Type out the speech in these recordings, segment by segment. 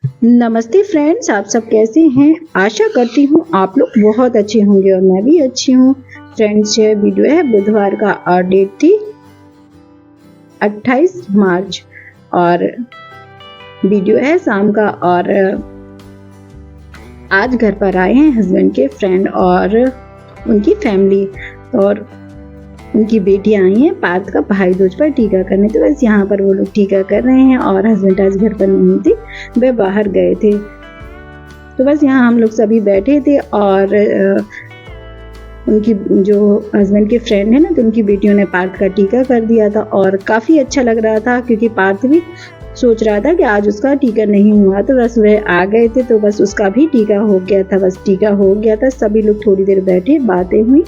नमस्ते फ्रेंड्स, आप सब कैसे हैं? आशा करती हूँ आप लोग बहुत अच्छे होंगे और मैं भी अच्छी हूँ। फ्रेंड्स, ये वीडियो है बुधवार का और डेट थी 28 मार्च और वीडियो है शाम का। और आज घर पर आए हैं हस्बैंड के फ्रेंड और उनकी फैमिली और उनकी बेटी आई हैं पार्थ का भाई दूज पर टीका करने। तो बस यहाँ पर वो लोग टीका कर रहे हैं और हस्बैंड आज घर पर नहीं थे, वे बाहर गए थे। तो बस यहाँ हम लोग सभी बैठे थे और उनकी जो हस्बैंड के फ्रेंड है ना, तो उनकी बेटियों ने पार्थ का टीका कर दिया था और काफ़ी अच्छा लग रहा था क्योंकि पार्थ भी सोच रहा था कि आज उसका टीका नहीं हुआ। तो बस वह आ गए थे तो बस उसका भी टीका हो गया था। बस टीका हो गया था, सभी लोग थोड़ी देर बैठे, बातें हुई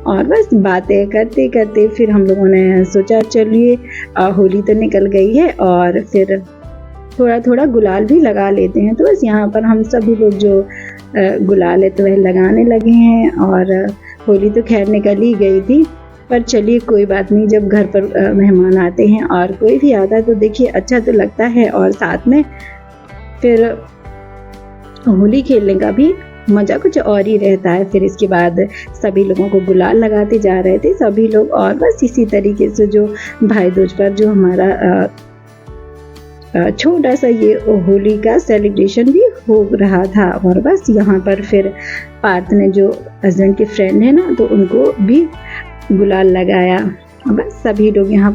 और बस बातें करते करते फिर हम लोगों ने सोचा चलिए होली तो निकल गई है और फिर थोड़ा थोड़ा गुलाल भी लगा लेते हैं। तो बस यहाँ पर हम सभी लोग जो गुलाल है तो वह लगाने लगे हैं और होली तो खैर निकल ही गई थी, पर चलिए कोई बात नहीं। जब घर पर मेहमान आते हैं और कोई भी आता है तो देखिए अच्छा तो लगता है और साथ में फिर होली खेलने का भी मज़ा कुछ और ही रहता है। फिर इसके बाद सभी लोगों को गुलाल लगाते जा रहे थे सभी लोग और बस इसी तरीके से जो भाई दूज पर जो हमारा छोटा सा ये होली का सेलिब्रेशन भी हो रहा था। और बस यहाँ पर फिर पार्थ ने जो हस्बैंड के फ्रेंड है ना, तो उनको भी गुलाल लगाया। बस सभी लोग यहाँ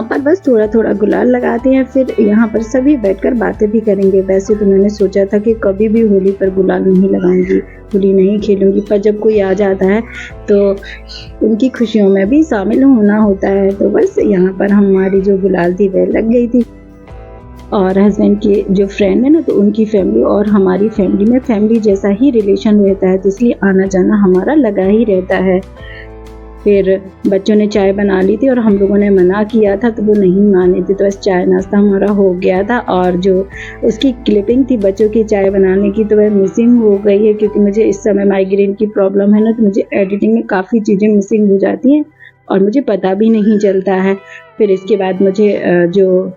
पर बस थोड़ा थोड़ा गुलाल लगाते हैं, फिर यहाँ पर सभी बैठकर बातें भी करेंगे। वैसे तो मैंने सोचा था कि कभी भी होली पर गुलाल नहीं लगाऊंगी, होली नहीं खेलूंगी, पर जब कोई आ जाता है तो उनकी खुशियों में भी शामिल होना होता है। तो बस यहाँ पर हमारी जो गुलाल थी वह लग गई थी और हस्बैंड के जो फ्रेंड है ना, तो उनकी फैमिली और हमारी फैमिली में फैमिली जैसा ही रिलेशन रहता है, तो इसलिए आना जाना हमारा लगा ही रहता है। फिर बच्चों ने चाय बना ली थी और हम लोगों ने मना किया था तो वो नहीं माने थे, तो बस चाय नाश्ता हमारा हो गया था। और जो उसकी क्लिपिंग थी बच्चों की चाय बनाने की तो वह मिसिंग हो गई है क्योंकि मुझे इस समय माइग्रेन की प्रॉब्लम है ना, तो मुझे एडिटिंग में काफ़ी चीज़ें मिसिंग हो जाती हैं और मुझे पता भी नहीं चलता है। फिर इसके बाद मुझे जो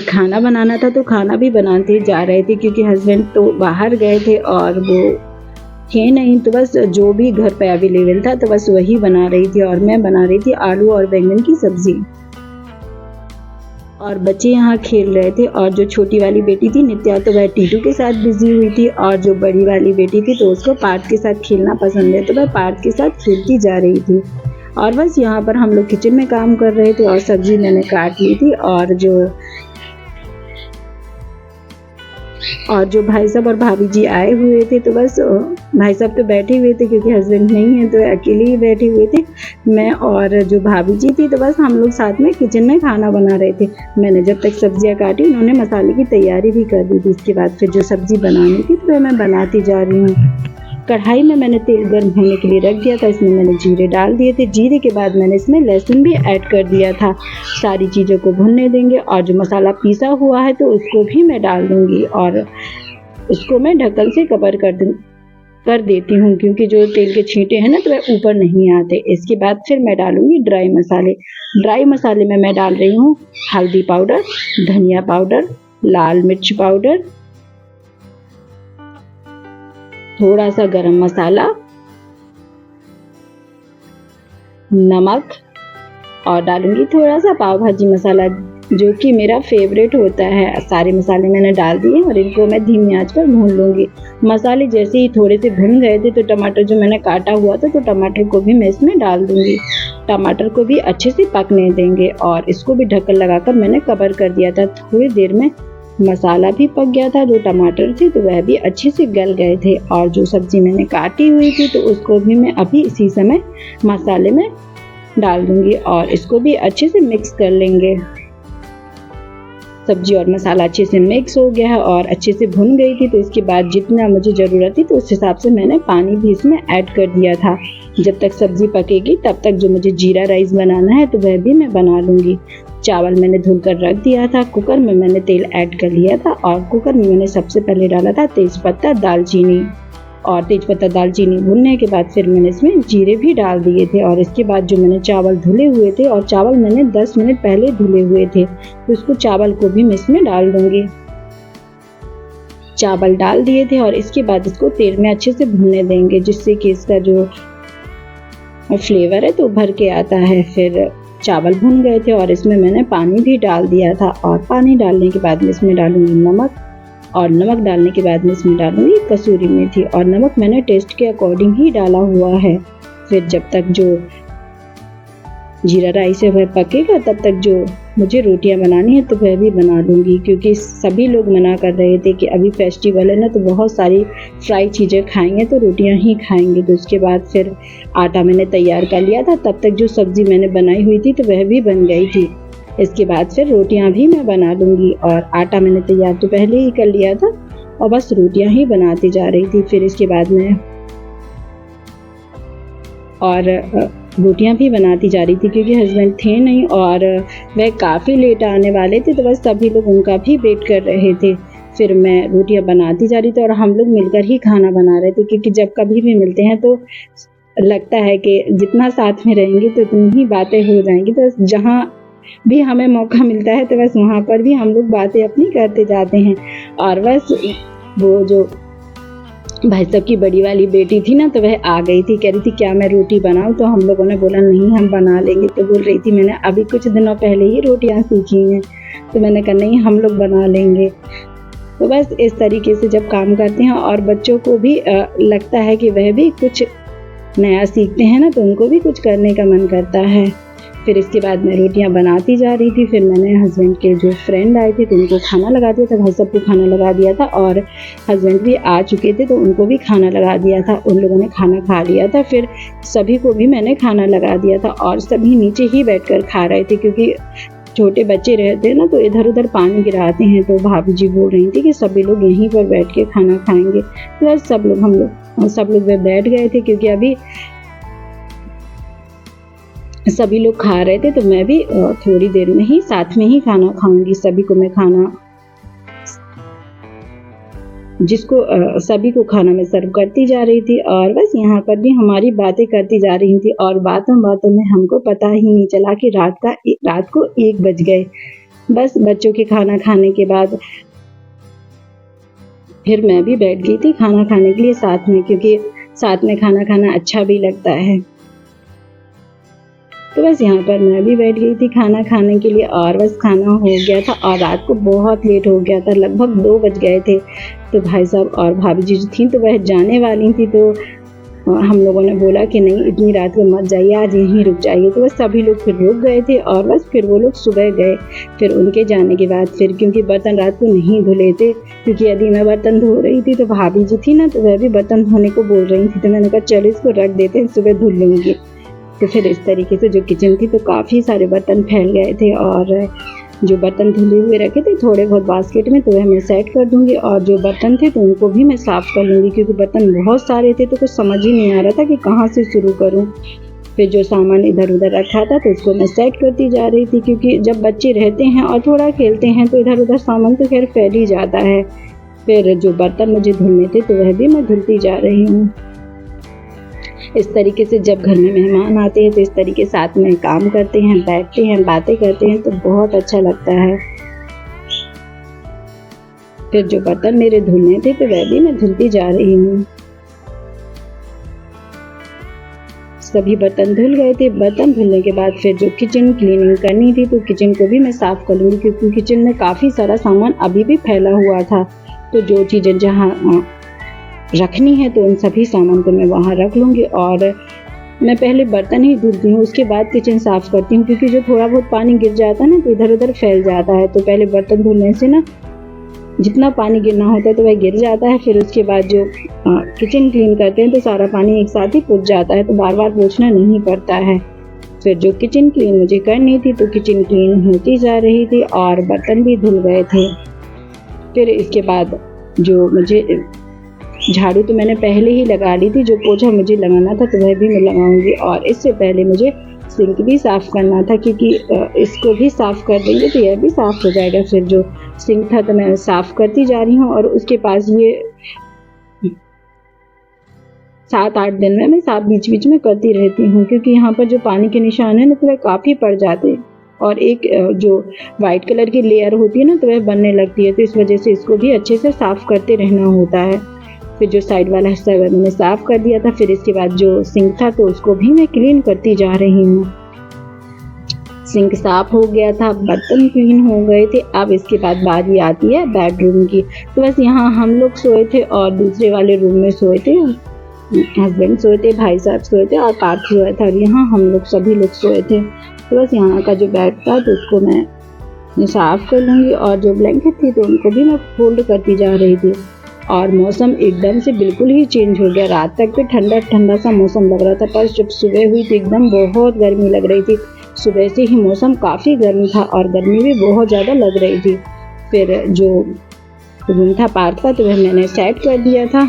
खाना बनाना था तो खाना भी बनाते जा रहे थे क्योंकि हस्बैंड तो बाहर गए थे और वो थे नहीं, तो बस जो भी घर पे अवेलेबल था तो बस वही बना रही थी और मैं बना रही थी आलू और बैंगन की सब्जी। और बच्चे यहाँ खेल रहे थे और जो छोटी वाली बेटी थी नित्या तो वह टीटू के साथ बिजी हुई थी और जो बड़ी वाली बेटी थी तो उसको पार्थ के साथ खेलना पसंद है, तो वह पार्थ के साथ खेलती जा रही थी। और बस यहाँ पर हम लोग किचन में काम कर रहे थे और सब्जी मैंने काट ली थी और जो भाई साहब और भाभी जी आए हुए थे तो बस भाई साहब तो बैठे हुए थे क्योंकि हस्बैंड नहीं है तो अकेले ही बैठे हुए थे। मैं और जो भाभी जी थी तो बस हम लोग साथ में किचन में खाना बना रहे थे। मैंने जब तक सब्जियां काटी उन्होंने मसाले की तैयारी भी कर दी थी। इसके बाद फिर जो सब्जी बनानी थी तो मैं बनाती जा रही हूँ। कढ़ाई में मैंने तेल गर्म होने के लिए रख दिया था, इसमें मैंने जीरे डाल दिए थे। जीरे के बाद मैंने इसमें लहसुन भी ऐड कर दिया था। सारी चीज़ों को भुनने देंगे और जो मसाला पीसा हुआ है तो उसको भी मैं डाल दूंगी और उसको मैं ढक्कन से कवर कर देती हूँ क्योंकि जो तेल के छींटे हैं ना तो वह ऊपर नहीं आते। इसके बाद फिर मैं डालूंगी ड्राई मसाले। ड्राई मसाले में मैं डाल रही हूँ हल्दी पाउडर, धनिया पाउडर, लाल मिर्च पाउडर, थोड़ा सा गरम मसाला, नमक और डालूंगी थोड़ा सा पाव भाजी मसाला जो कि मेरा फेवरेट होता है। सारे मसाले मैंने डाल दिए और इनको मैं धीमी आंच पर भून लूँगी। मसाले जैसे ही थोड़े से भुन गए थे तो टमाटर जो मैंने काटा हुआ था तो टमाटर को भी मैं इसमें डाल दूँगी। टमाटर को भी अच्छे से पकने देंगे और इसको भी ढक्कन लगाकर मैंने कवर कर दिया था। थोड़ी देर में मसाला भी पक गया था, जो टमाटर थे तो वह भी अच्छे से गल गए थे और जो सब्जी मैंने काटी हुई थी तो उसको भी मैं अभी इसी समय मसाले में डाल दूँगी और इसको भी अच्छे से मिक्स कर लेंगे। सब्जी और मसाला अच्छे से मिक्स हो गया है और अच्छे से भुन गई थी, तो इसके बाद जितना मुझे ज़रूरत थी तो उस हिसाब से मैंने पानी भी इसमें ऐड कर दिया था। जब तक सब्जी पकेगी तब तक जो मुझे जीरा राइस बनाना है तो वह भी मैं बना लूँगी। चावल मैंने धुलकर रख दिया था। कुकर में मैंने तेल ऐड कर लिया था और कुकर में मैंने सबसे पहले डाला था तेज़पत्ता, दालचीनी और तेज़पत्ता दालचीनी भुनने के बाद फिर मैंने इसमें जीरे भी डाल दिए थे और इसके बाद जो मैंने चावल धुले हुए थे, और चावल मैंने 10 मिनट पहले धुले हुए थे, तो इसको चावल को भी मैं इसमें डाल दूँगी। चावल डाल दिए थे और इसके बाद इसको तेल में अच्छे से भुनने देंगे, जिससे कि इसका जो फ्लेवर है तो उभर के आता है। फिर चावल भुन गए थे और इसमें मैंने पानी भी डाल दिया था, और पानी डालने के बाद मैं इसमें डालूंगी नमक, और नमक डालने के बाद मैं इसमें डालूंगी कसूरी मेथी, और नमक मैंने टेस्ट के अकॉर्डिंग ही डाला हुआ है। फिर जब तक जो जीरा राइस है वह पकेगा, तब तक जो मुझे रोटियां बनानी है तो वह भी बना लूँगी, क्योंकि सभी लोग मना कर रहे थे कि अभी फेस्टिवल है ना, तो बहुत सारी फ्राई चीज़ें खाएंगे तो रोटियां ही खाएंगे। तो उसके बाद फिर आटा मैंने तैयार कर लिया था, तब तक जो सब्ज़ी मैंने बनाई हुई थी तो वह भी बन गई थी। इसके बाद फिर रोटियां भी मैं बना लूँगी, और आटा मैंने तैयार तो पहले ही कर लिया था और बस रोटियां ही बनाती जा रही थी। फिर इसके बाद मैं रोटियां भी बनाती जा रही थी, क्योंकि हस्बैंड थे नहीं और वह काफ़ी लेट आने वाले थे, तो बस सभी लोग उनका भी वेट कर रहे थे। फिर मैं रोटियां बनाती जा रही थी और हम लोग मिलकर ही खाना बना रहे थे, क्योंकि जब कभी भी मिलते हैं तो लगता है कि जितना साथ में रहेंगे तो उतनी ही बातें हो जाएंगी। तो जहाँ भी हमें मौका मिलता है तो बस वहाँ पर भी हम लोग बातें अपनी करते जाते हैं। और बस वो जो भाई साहब की बड़ी वाली बेटी थी ना, तो वह आ गई थी, कह रही थी क्या मैं रोटी बनाऊं, तो हम लोगों ने बोला नहीं हम बना लेंगे। तो बोल रही थी मैंने अभी कुछ दिनों पहले ही रोटियां सीखी हैं, तो मैंने कहा नहीं हम लोग बना लेंगे। तो बस इस तरीके से जब काम करते हैं और बच्चों को भी लगता है कि वह भी कुछ नया सीखते हैं ना, तो उनको भी कुछ करने का मन करता है। फिर इसके बाद मैं रोटियां बनाती जा रही थी। फिर मैंने हस्बैंड के जो फ्रेंड आए थे तो उनको खाना लगा दिया था, भाई साहब को खाना लगा दिया था, और हस्बैंड भी आ चुके थे तो उनको भी खाना लगा दिया था। उन लोगों ने खाना खा लिया था, फिर सभी को भी मैंने खाना लगा दिया था, और सभी नीचे ही बैठकर खा रहे थे, क्योंकि छोटे बच्चे रहते हैं ना तो इधर उधर पानी गिराते हैं। तो भाभी जी बोल रही थी कि सभी लोग यहीं पर बैठ के खाना खाएंगे, तो सब लोग वे बैठ गए थे, क्योंकि अभी सभी लोग खा रहे थे। तो मैं भी थोड़ी देर में ही साथ में ही खाना खाऊंगी। सभी को खाना मैं सर्व करती जा रही थी, और बस यहाँ पर भी हमारी बातें करती जा रही थी, और बातों बातों में हमको पता ही नहीं चला कि रात को 1 बज गए। बस बच्चों के खाना खाने के बाद फिर मैं भी बैठ गई थी खाना खाने के लिए साथ में, क्योंकि साथ में खाना खाना अच्छा भी लगता है। तो बस यहाँ पर मैं भी बैठ गई थी खाना खाने के लिए, और बस खाना हो गया था, और रात को बहुत लेट हो गया था, लगभग 2 बज गए थे। तो भाई साहब और भाभी जी थी तो वह जाने वाली थी, तो हम लोगों ने बोला कि नहीं इतनी रात को मत जाइए, आज यहीं रुक जाइए। तो बस सभी लोग फिर रुक गए थे, और बस फिर वो लोग सुबह गए। फिर उनके जाने के बाद फिर क्योंकि बर्तन रात को नहीं धुले थे, क्योंकि यदि मैं बर्तन धो रही थी तो भाभी जी थी ना तो वह भी बर्तन धोने को बोल रही थी, तो मैंने कहा चलो इसको रख देते हैं, सुबह धुल लूँगी। तो फिर इस तरीके से जो किचन थी तो काफ़ी सारे बर्तन फैल गए थे, और जो बर्तन धुले हुए रखे थे थोड़े बहुत बास्केट में तो वह मैं सेट कर दूंगी, और जो बर्तन थे तो उनको भी मैं साफ़ कर लूँगी, क्योंकि बर्तन बहुत सारे थे तो कुछ समझ ही नहीं आ रहा था कि कहाँ से शुरू करूँ। फिर जो सामान इधर उधर रखा था तो उसको मैं सेट करती जा रही थी, क्योंकि जब बच्चे रहते हैं और थोड़ा खेलते हैं तो इधर उधर सामान तो खैर फैल ही जाता है। फिर जो बर्तन मुझे धुलने थे तो वह भी मैं धुलती जा रही हूँ। इस तरीके से जब घर में मेहमान आते हैं तो इस तरीके साथ में काम करते हैं, बैठते हैं, बातें करते हैं तो बहुत अच्छा लगता है। फिर जो बर्तन मेरे धुलने थे तो वह भी मैं धुलती जा रही हूँ। सभी बर्तन धुल गए थे। बर्तन धुलने के बाद फिर जो किचन क्लीनिंग करनी थी तो किचन को भी मैं साफ़ कर लूँगी, क्योंकि किचन में काफ़ी सारा सामान अभी भी फैला हुआ था। तो जो चीज़ें जहाँ रखनी है तो उन सभी सामान को मैं वहाँ रख लूँगी, और मैं पहले बर्तन ही धुलती हूँ, उसके बाद किचन साफ़ करती हूँ, क्योंकि जो थोड़ा बहुत पानी गिर जाता है ना तो इधर उधर फैल जाता है। तो पहले बर्तन धुलने से ना जितना पानी गिरना होता है तो वह गिर जाता है। फिर उसके बाद जो किचन क्लीन करते हैं तो सारा पानी एक साथ ही पुज जाता है, तो बार बार पोंछना नहीं पड़ता है। फिर जो किचन क्लीन मुझे करनी थी तो किचन क्लीन होती जा रही थी, और बर्तन भी धुल गए थे। फिर इसके बाद जो मुझे झाड़ू तो मैंने पहले ही लगा ली थी, जो पोछा मुझे लगाना था तो वह भी मैं लगाऊंगी, और इससे पहले मुझे सिंक भी साफ़ करना था, क्योंकि इसको भी साफ़ कर देंगे तो यह भी साफ़ हो जाएगा। फिर जो सिंक था तो मैं साफ़ करती जा रही हूँ, और उसके पास ये 7-8 दिन में मैं साफ बीच बीच में करती रहती हूँ, क्योंकि यहाँ पर जो पानी के निशान है ना तो वह काफ़ी पड़ जाते हैं और एक जो वाइट कलर की लेयर होती है ना तो वह बनने लगती है, तो इस वजह से इसको भी अच्छे से साफ़ करते रहना होता है। फिर जो साइड वाला हिस्सा है मैंने साफ़ कर दिया था। फिर इसके बाद जो सिंक था तो उसको भी मैं क्लीन करती जा रही हूँ। सिंक साफ हो गया था, बर्तन क्लीन हो गए थे। अब इसके बाद बारी आती है बेडरूम की। तो बस यहाँ हम लोग सोए थे और दूसरे वाले रूम में सोए थे, हस्बैंड सोए थे, भाई साहब सोए थे और पार्थ सोया था, और यहाँ हम लोग सभी लोग सोए थे। तो बस यहाँ का जो बेड था तो उसको मैं साफ़ कर लूँगी, और जो ब्लैंकेट थी तो उनको भी मैं फोल्ड करती जा रही थी। और मौसम एकदम से बिल्कुल ही चेंज हो गया। रात तक तो ठंडा ठंडा सा मौसम लग रहा था, पर जब सुबह हुई तो एकदम बहुत गर्मी लग रही थी। सुबह से ही मौसम काफ़ी गर्म था और गर्मी भी बहुत ज़्यादा लग रही थी। फिर जो रूम था पार्थ का तो वह मैंने सेट कर दिया था।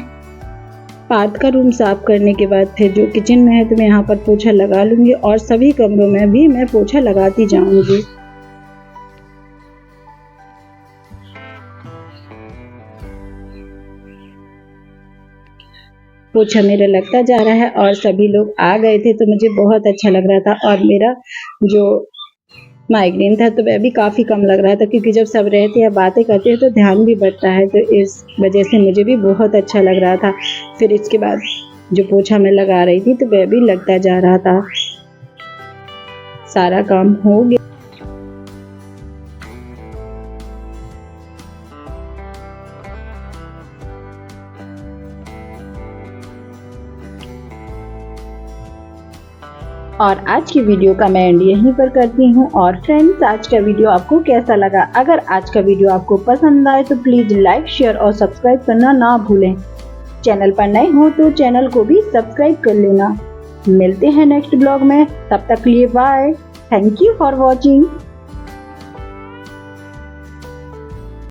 पार्थ का रूम साफ़ करने के बाद फिर जो किचन में है तो मैं यहाँ पर पोछा लगा लूँगी, और सभी कमरों में भी मैं पोछा लगाती जाऊँगी। पोछा मेरा लगता जा रहा है और सभी लोग आ गए थे तो मुझे बहुत अच्छा लग रहा था, और मेरा जो माइग्रेन था तो वह भी काफ़ी कम लग रहा था, क्योंकि जब सब रहते हैं बातें करते हैं तो ध्यान भी बढ़ता है, तो इस वजह से मुझे भी बहुत अच्छा लग रहा था। फिर इसके बाद जो पोछा मैं लगा रही थी तो वह भी लगता जा रहा था। सारा काम हो गया। और आज की वीडियो का मैं एंड यहीं पर करती हूँ। और फ्रेंड्स, आज का वीडियो आपको कैसा लगा? अगर आज का वीडियो आपको पसंद आए तो प्लीज़ लाइक, शेयर और सब्सक्राइब करना ना भूलें। चैनल पर नए हो तो चैनल को भी सब्सक्राइब कर लेना। मिलते हैं नेक्स्ट ब्लॉग में, तब तक के लिए bye. Thank you for watching.